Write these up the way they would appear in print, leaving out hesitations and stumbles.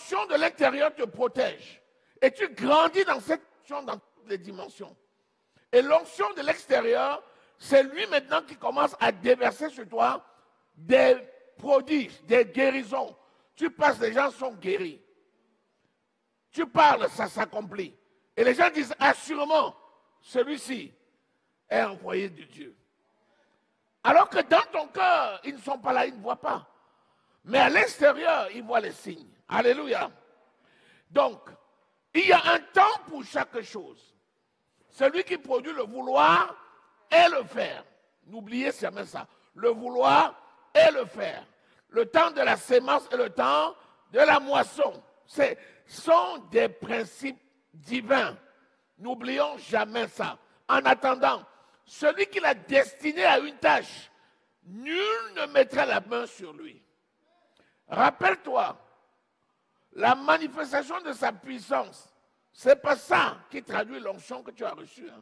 l'onction de l'intérieur te protège. Et tu grandis dans cette onction dans toutes les dimensions. Et l'onction de l'extérieur, c'est lui maintenant qui commence à déverser sur toi des prodiges, des guérisons. Tu passes, les gens sont guéris. Tu parles, ça s'accomplit. Et les gens disent, assurément, celui-ci est envoyé de Dieu. Alors que dans ton cœur, ils ne sont pas là, ils ne voient pas. Mais à l'extérieur, ils voient les signes. Alléluia. Donc, il y a un temps pour chaque chose. Celui qui produit le vouloir et le faire. N'oubliez jamais ça. Le vouloir et le faire. Le temps de la sémence et le temps de la moisson. Ce sont des principes divins. N'oublions jamais ça. En attendant, celui qui l'a destiné à une tâche, nul ne mettra la main sur lui. Rappelle-toi, la manifestation de sa puissance, ce n'est pas ça qui traduit l'onction que tu as reçue. Hein.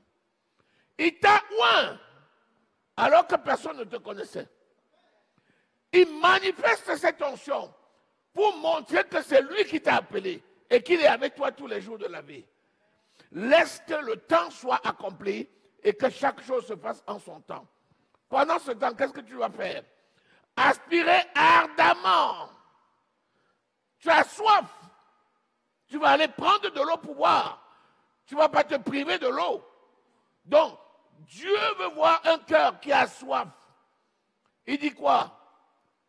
Il t'a oint alors que personne ne te connaissait. Il manifeste cette onction pour montrer que c'est lui qui t'a appelé et qu'il est avec toi tous les jours de la vie. Laisse que le temps soit accompli et que chaque chose se fasse en son temps. Pendant ce temps, qu'est-ce que tu vas faire? Aspirer ardemment. Tu as soif. Tu vas aller prendre de l'eau pour boire. Tu ne vas pas te priver de l'eau. Donc, Dieu veut voir un cœur qui a soif. Il dit quoi?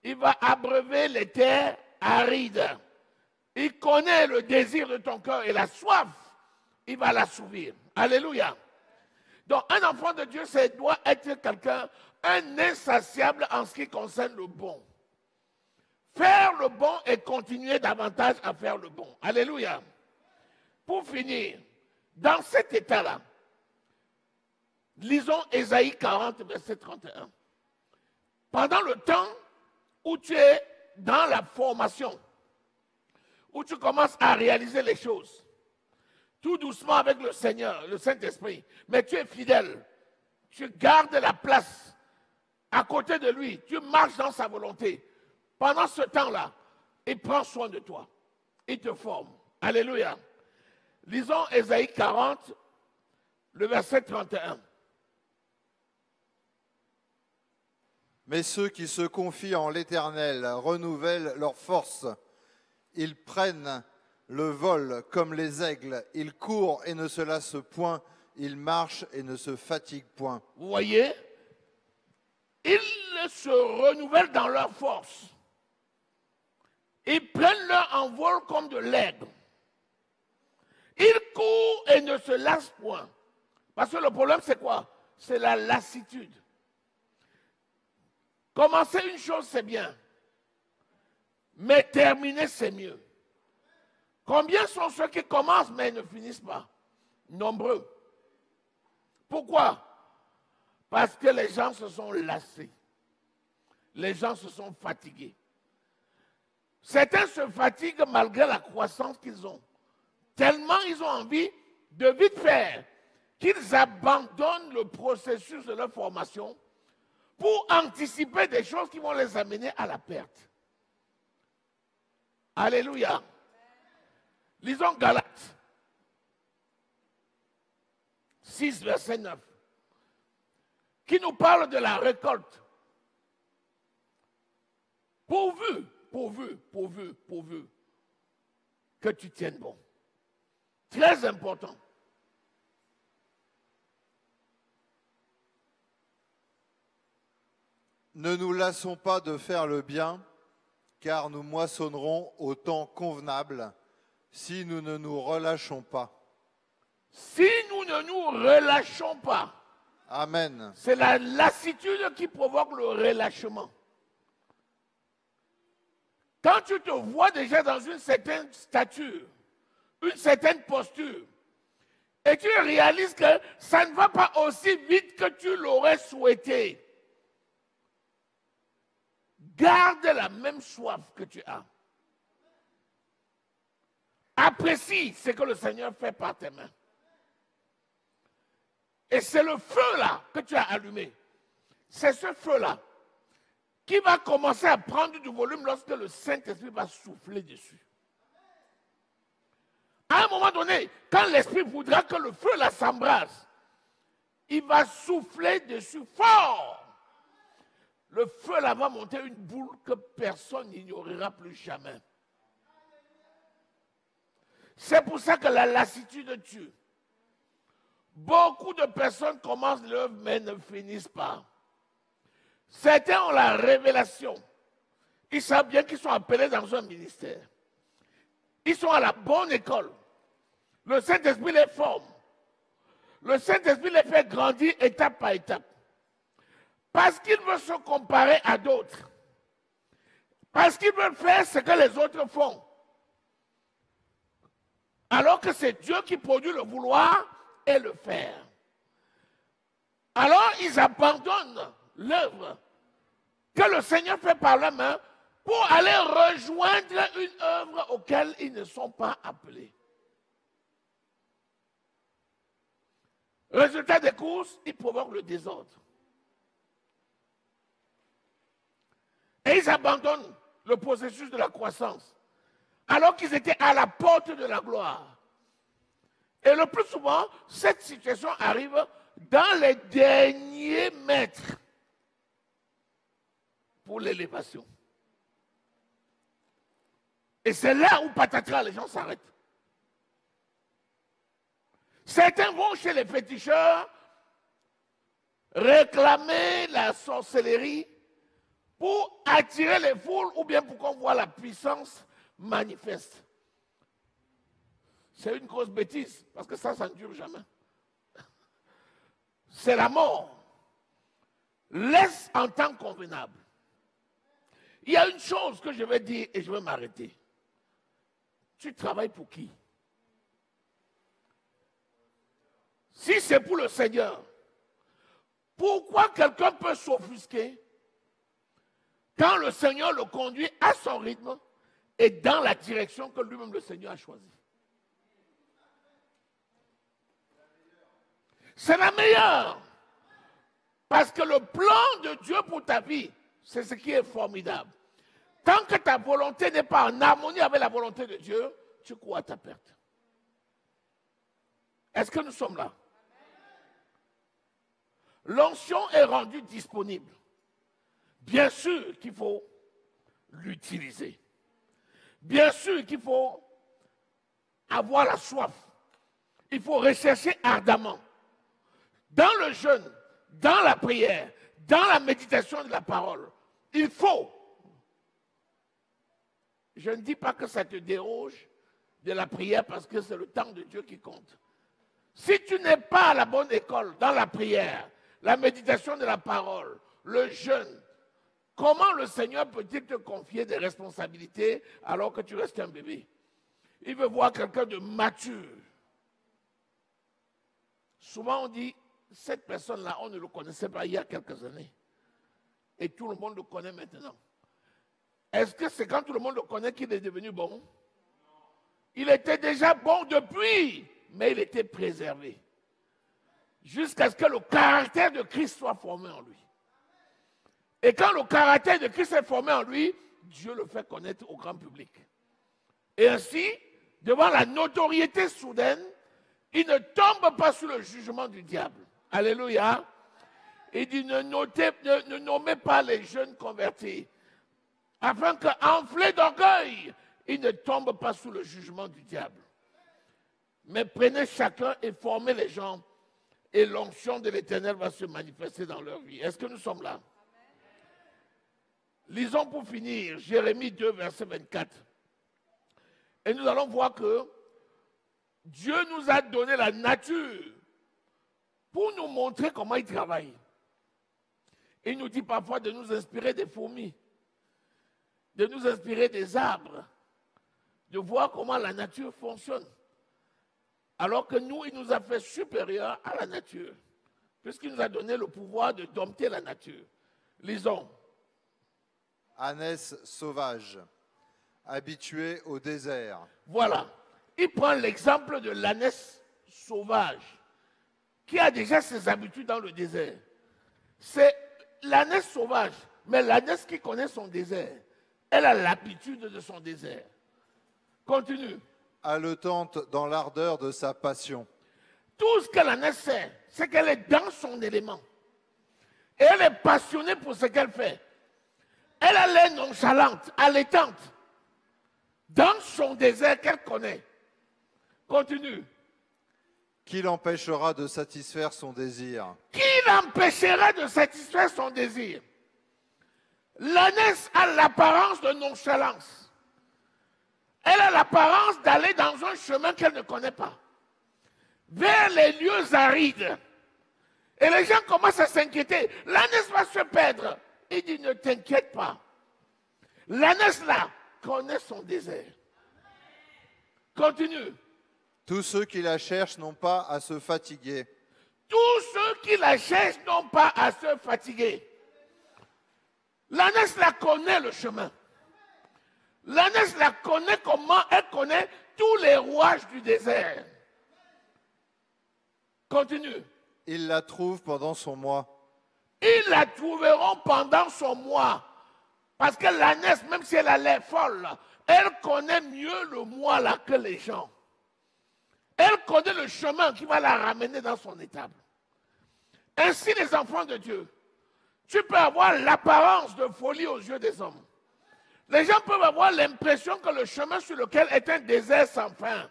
Il va abreuver les terres arides. Il connaît le désir de ton cœur et la soif. Il va l'assouvir. Alléluia. Donc, un enfant de Dieu, ça doit être quelqu'un, un insatiable en ce qui concerne le bon. Faire le bon et continuer davantage à faire le bon. Alléluia. Pour finir, dans cet état-là, lisons Ésaïe 40, verset 31. Pendant le temps où tu es dans la formation, où tu commences à réaliser les choses, tout doucement avec le Seigneur, le Saint-Esprit, mais tu es fidèle, tu gardes la place à côté de lui, tu marches dans sa volonté. Pendant ce temps-là, il prend soin de toi, il te forme. Alléluia. Lisons Ésaïe 40, le verset 31. Mais ceux qui se confient en l'Éternel renouvellent leur force. Ils prennent le vol comme les aigles. Ils courent et ne se lassent point. Ils marchent et ne se fatiguent point. Vous voyez, ils se renouvellent dans leur force. Ils prennent leur envol comme de l'aigle. Ils courent et ne se lassent point. Parce que le problème, c'est quoi? C'est la lassitude. Commencer une chose, c'est bien. Mais terminer, c'est mieux. Combien sont ceux qui commencent mais ne finissent pas? Nombreux. Pourquoi? Parce que les gens se sont lassés. Les gens se sont fatigués. Certains se fatiguent malgré la croissance qu'ils ont. Tellement ils ont envie de vite faire qu'ils abandonnent le processus de leur formation pour anticiper des choses qui vont les amener à la perte. Alléluia. Lisons Galates 6, verset 9, qui nous parle de la récolte. Pourvu que tu tiennes bon. Très important. Ne nous lassons pas de faire le bien, car nous moissonnerons au temps convenable si nous ne nous relâchons pas. Si nous ne nous relâchons pas. Amen. C'est la lassitude qui provoque le relâchement. Quand tu te vois déjà dans une certaine stature, une certaine posture, et tu réalises que ça ne va pas aussi vite que tu l'aurais souhaité, garde la même soif que tu as. Apprécie ce que le Seigneur fait par tes mains. Et c'est le feu là que tu as allumé. C'est ce feu-là qui va commencer à prendre du volume lorsque le Saint-Esprit va souffler dessus. À un moment donné, quand l'Esprit voudra que le feu la s'embrase, il va souffler dessus fort. Le feu là va monter une boule que personne n'ignorera plus jamais. C'est pour ça que la lassitude tue. Beaucoup de personnes commencent l'œuvre mais ne finissent pas. Certains ont la révélation. Ils savent bien qu'ils sont appelés dans un ministère. Ils sont à la bonne école. Le Saint-Esprit les forme. Le Saint-Esprit les fait grandir étape par étape. Parce qu'ils veulent se comparer à d'autres. Parce qu'ils veulent faire ce que les autres font. Alors que c'est Dieu qui produit le vouloir et le faire. Alors ils abandonnent l'œuvre que le Seigneur fait par la main pour aller rejoindre une œuvre auquel ils ne sont pas appelés. Résultat des courses, ils provoquent le désordre. Et ils abandonnent le processus de la croissance, alors qu'ils étaient à la porte de la gloire. Et le plus souvent, cette situation arrive dans les derniers mètres pour l'élévation. Et c'est là où patatras, les gens s'arrêtent. Certains vont chez les féticheurs réclamer la sorcellerie pour attirer les foules ou bien pour qu'on voit la puissance manifeste. C'est une grosse bêtise, parce que ça ne dure jamais. C'est la mort. Laisse en temps convenable. Il y a une chose que je vais dire et je vais m'arrêter. Tu travailles pour qui? Si c'est pour le Seigneur, pourquoi quelqu'un peut s'offusquer quand le Seigneur le conduit à son rythme et dans la direction que lui-même le Seigneur a choisie? C'est la meilleure. Parce que le plan de Dieu pour ta vie, c'est ce qui est formidable. Tant que ta volonté n'est pas en harmonie avec la volonté de Dieu, tu cours à ta perte. Est-ce que nous sommes là? L'onction est rendue disponible. Bien sûr qu'il faut l'utiliser. Bien sûr qu'il faut avoir la soif. Il faut rechercher ardemment. Dans le jeûne, dans la prière, dans la méditation de la parole, il faut. Je ne dis pas que ça te déroge de la prière parce que c'est le temps de Dieu qui compte. Si tu n'es pas à la bonne école dans la prière, la méditation de la parole, le jeûne, comment le Seigneur peut-il te confier des responsabilités alors que tu restes un bébé? Il veut voir quelqu'un de mature. Souvent on dit, cette personne-là, on ne le connaissait pas il y a quelques années. Et tout le monde le connaît maintenant. Est-ce que c'est quand tout le monde le connaît qu'il est devenu bon? Il était déjà bon depuis, mais il était préservé. Jusqu'à ce que le caractère de Christ soit formé en lui. Et quand le caractère de Christ est formé en lui, Dieu le fait connaître au grand public. Et ainsi, devant la notoriété soudaine, il ne tombe pas sous le jugement du diable. Alléluia. Il dit ne nommez pas les jeunes convertis, afin qu'enflés d'orgueil, ils ne tombent pas sous le jugement du diable. Mais prenez chacun et formez les gens, et l'onction de l'Éternel va se manifester dans leur vie. Est-ce que nous sommes là? Lisons pour finir Jérémie 2, verset 24. Et nous allons voir que Dieu nous a donné la nature pour nous montrer comment il travaille. Il nous dit parfois de nous inspirer des fourmis, de nous inspirer des arbres, de voir comment la nature fonctionne. Alors que nous, il nous a fait supérieurs à la nature, puisqu'il nous a donné le pouvoir de dompter la nature. Lisons. Ânesse sauvage, habituée au désert. Voilà. Il prend l'exemple de l'ânesse sauvage, qui a déjà ses habitudes dans le désert. C'est l'ânesse sauvage, mais l'ânesse qui connaît son désert. Elle a l'habitude de son désert. Continue. haletante dans l'ardeur de sa passion. Tout ce qu'elle en a sait, c'est qu'elle est dans son élément. Et elle est passionnée pour ce qu'elle fait. Elle a l'air nonchalante, allaitante, dans son désert qu'elle connaît. Continue. Qui l'empêchera de satisfaire son désir? Qui l'empêchera de satisfaire son désir? L'ânesse a l'apparence de nonchalance. Elle a l'apparence d'aller dans un chemin qu'elle ne connaît pas, vers les lieux arides. Et les gens commencent à s'inquiéter. L'ânesse va se perdre. Il dit, ne t'inquiète pas. L'ânesse là connaît son désert. Continue. Tous ceux qui la cherchent n'ont pas à se fatiguer. Tous ceux qui la cherchent n'ont pas à se fatiguer. L'ânesse la connaît le chemin. L'ânesse la connaît comment? Elle connaît tous les rouages du désert. Continue. Ils la trouvent pendant son mois. Ils la trouveront pendant son mois. Parce que l'ânesse, même si elle a l'air folle, elle connaît mieux le mois là que les gens. Elle connaît le chemin qui va la ramener dans son étable. Ainsi, les enfants de Dieu, tu peux avoir l'apparence de folie aux yeux des hommes. Les gens peuvent avoir l'impression que le chemin sur lequel est un désert sans fin.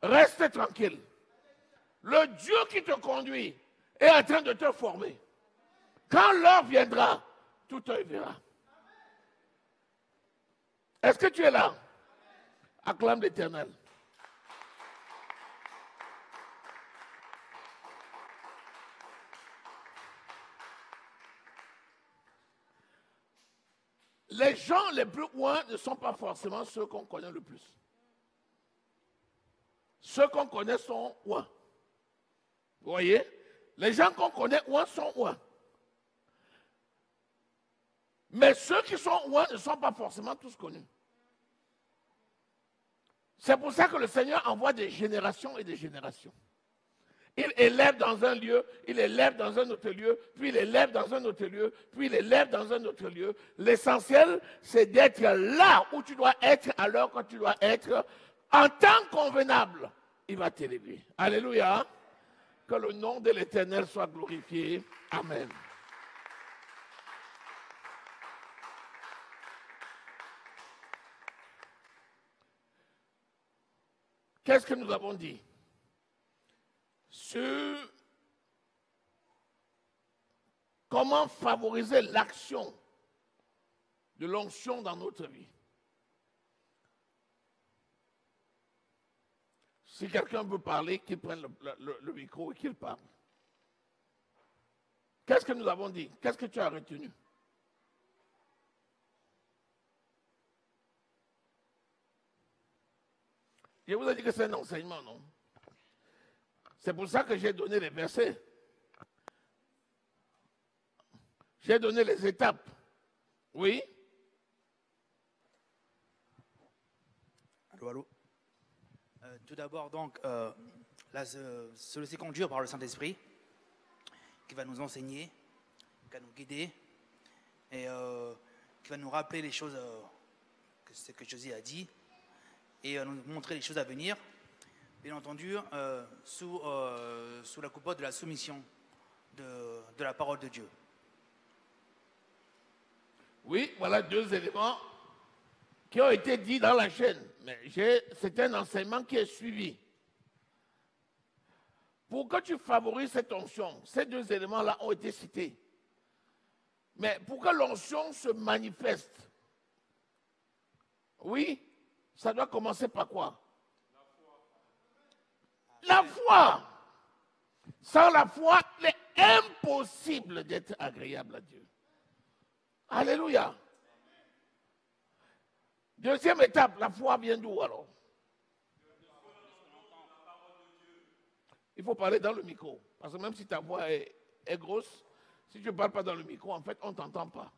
Reste tranquille. Le Dieu qui te conduit est en train de te former. Quand l'heure viendra, tout œil verra. Est-ce que tu es là? Acclame l'Éternel. Les gens les plus loin ne sont pas forcément ceux qu'on connaît le plus. Ceux qu'on connaît sont loin. Vous voyez? Les gens qu'on connaît loin sont loin. Mais ceux qui sont loin ne sont pas forcément tous connus. C'est pour ça que le Seigneur envoie des générations et des générations. Il élève dans un lieu, il élève dans un autre lieu, puis il élève dans un autre lieu, puis il élève dans un autre lieu. L'essentiel, c'est d'être là où tu dois être, à l'heure que tu dois être, en temps convenable. Il va t'élever. Alléluia. Que le nom de l'Éternel soit glorifié. Amen. Qu'est-ce que nous avons dit? Sur comment favoriser l'action de l'onction dans notre vie. Si quelqu'un veut parler, qu'il prenne le micro et qu'il parle. Qu'est-ce que nous avons dit? Qu'est-ce que tu as retenu? Je vous ai dit que c'est un enseignement, non? C'est pour ça que j'ai donné les versets. J'ai donné les étapes. Oui? Allô, allô. Tout d'abord, donc, se laisser conduire par le Saint-Esprit, qui va nous enseigner, qui va nous guider, et qui va nous rappeler les choses que Jésus a dit, et nous montrer les choses à venir, bien entendu, sous la coupote de la soumission de la parole de Dieu. Oui, voilà deux éléments qui ont été dits dans la chaîne. Mais c'est un enseignement qui est suivi. Pour que tu favorises cette onction, ces deux éléments-là ont été cités. Mais pour que l'onction se manifeste, oui, ça doit commencer par quoi? La foi. Sans la foi, il est impossible d'être agréable à Dieu. Alléluia. Deuxième étape, la foi vient d'où alors? Il faut parler dans le micro. Parce que même si ta voix est grosse, si tu ne parles pas dans le micro, en fait, on ne t'entend pas.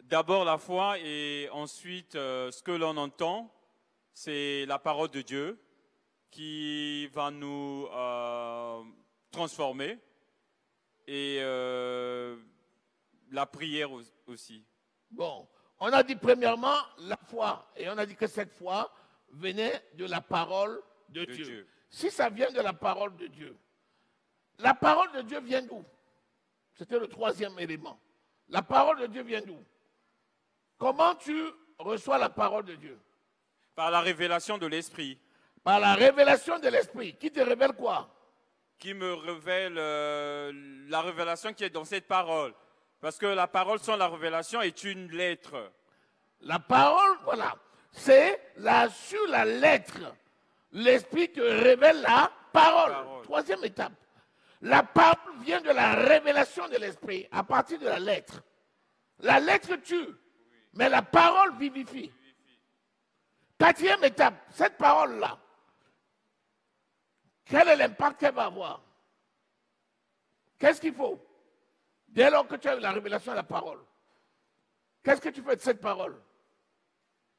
D'abord la foi et ensuite ce que l'on entend, c'est la parole de Dieu qui va nous transformer et la prière aussi. Bon, On a dit premièrement la foi. Et on a dit que cette foi venait de la parole de Dieu. Si ça vient de la parole de Dieu, la parole de Dieu vient d'où? C'était le troisième élément. La parole de Dieu vient d'où? Comment tu reçois la parole de Dieu? Par la révélation de l'Esprit. Par la révélation de l'Esprit. Qui te révèle quoi? Qui me révèle la révélation qui est dans cette parole. Parce que la parole sans la révélation est une lettre. La parole, voilà, c'est sur la lettre. L'Esprit te révèle la parole. Troisième étape. La parole vient de la révélation de l'Esprit à partir de la lettre. La lettre tue, mais la parole vivifie. Quatrième étape, cette parole-là, quel est l'impact qu'elle va avoir? Qu'est-ce qu'il faut? Dès lors que tu as eu la révélation de la parole, qu'est-ce que tu fais de cette parole?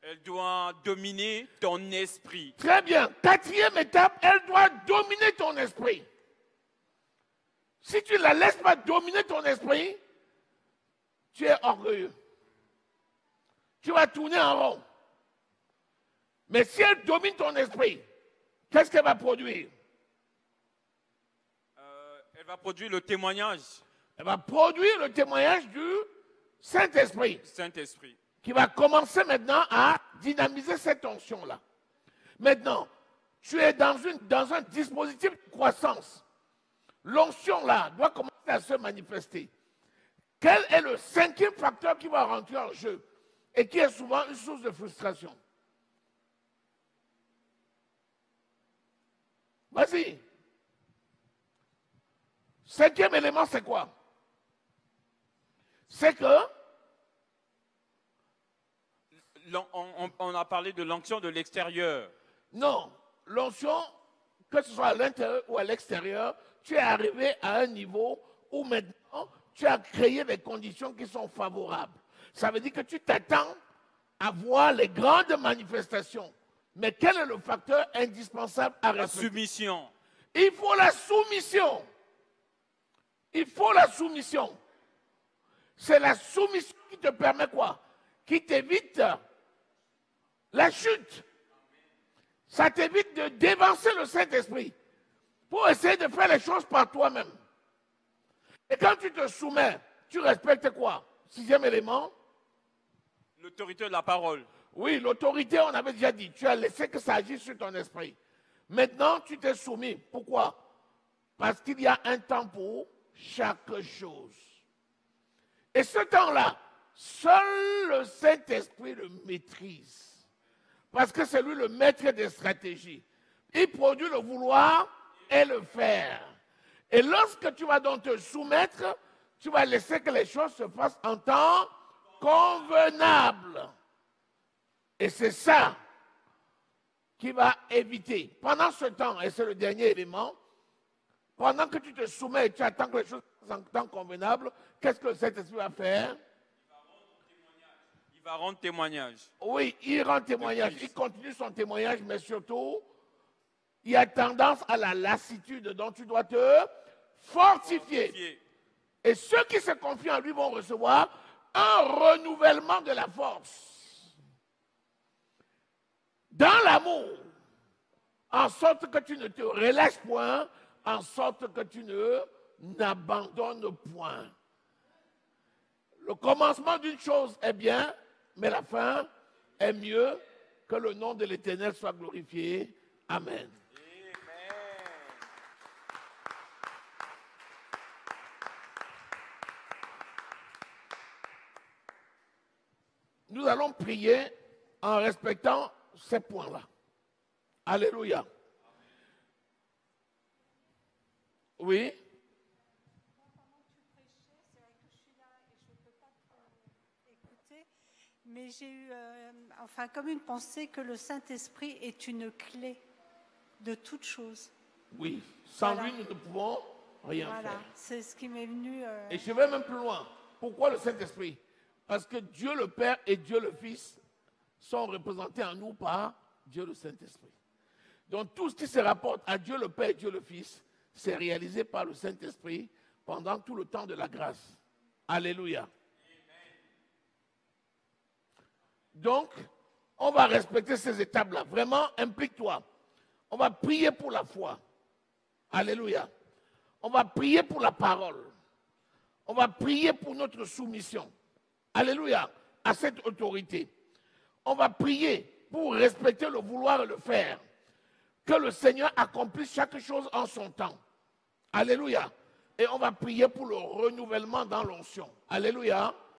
Elle doit dominer ton esprit. Très bien. Quatrième étape, elle doit dominer ton esprit. Si tu ne la laisses pas dominer ton esprit, tu es orgueilleux. Tu vas tourner en rond. Mais si elle domine ton esprit, qu'est-ce qu'elle va produire? Elle va produire le témoignage. Elle va produire le témoignage du Saint-Esprit. Saint-Esprit. Qui va commencer maintenant à dynamiser cette onction-là. Maintenant, tu es dans un dispositif de croissance. L'onction-là doit commencer à se manifester. Quel est le cinquième facteur qui va rentrer en jeu et qui est souvent une source de frustration? Vas-y. Cinquième élément, c'est quoi? C'est que on a parlé de l'onction de l'extérieur. Non, l'onction, que ce soit à l'intérieur ou à l'extérieur, tu es arrivé à un niveau où maintenant tu as créé des conditions qui sont favorables. Ça veut dire que tu t'attends à voir les grandes manifestations. Mais quel est le facteur indispensable à respecter? La soumission. Il faut la soumission. Il faut la soumission. C'est la soumission qui te permet quoi? Qui t'évite la chute. Ça t'évite de dévancer le Saint-Esprit pour essayer de faire les choses par toi-même. Et quand tu te soumets, tu respectes quoi? Sixième élément. L'autorité de la parole. Oui, l'autorité, on avait déjà dit. Tu as laissé que ça agisse sur ton esprit. Maintenant, tu t'es soumis. Pourquoi? Parce qu'il y a un temps pour chaque chose. Et ce temps-là, seul le Saint-Esprit le maîtrise. Parce que c'est lui le maître des stratégies. Il produit le vouloir et le faire. Et lorsque tu vas donc te soumettre, tu vas laisser que les choses se fassent en temps convenable. Et c'est ça qui va éviter. Pendant ce temps, et c'est le dernier élément, pendant que tu te soumets et tu attends que les choses se fassent en temps convenable, qu'est-ce que le Saint-Esprit va faire? Il va rendre témoignage. Oui, il rend témoignage. Il continue son témoignage, mais surtout, il y a tendance à la lassitude dont tu dois te fortifier. Et ceux qui se confient en lui vont recevoir un renouvellement de la force. Dans l'amour, en sorte que tu ne te relâches point, en sorte que tu n'abandonnes point. Le commencement d'une chose est bien, mais la fin est mieux. Que le nom de l'Éternel soit glorifié. Amen. Nous allons prier en respectant ces points-là. Alléluia. Oui. Mais j'ai eu, comme une pensée que le Saint-Esprit est une clé de toute chose. Oui, sans lui, nous ne pouvons rien faire. Voilà, c'est ce qui m'est venu. Et je vais même plus loin. Pourquoi le Saint-Esprit? Parce que Dieu le Père et Dieu le Fils sont représentés en nous par Dieu le Saint-Esprit. Donc tout ce qui se rapporte à Dieu le Père et Dieu le Fils, c'est réalisé par le Saint-Esprit pendant tout le temps de la grâce. Alléluia. Donc, on va respecter ces étapes-là. Vraiment, implique-toi. On va prier pour la foi. Alléluia. On va prier pour la parole. On va prier pour notre soumission. Alléluia. À cette autorité. On va prier pour respecter le vouloir et le faire. Que le Seigneur accomplisse chaque chose en son temps. Alléluia. Et on va prier pour le renouvellement dans l'onction. Alléluia.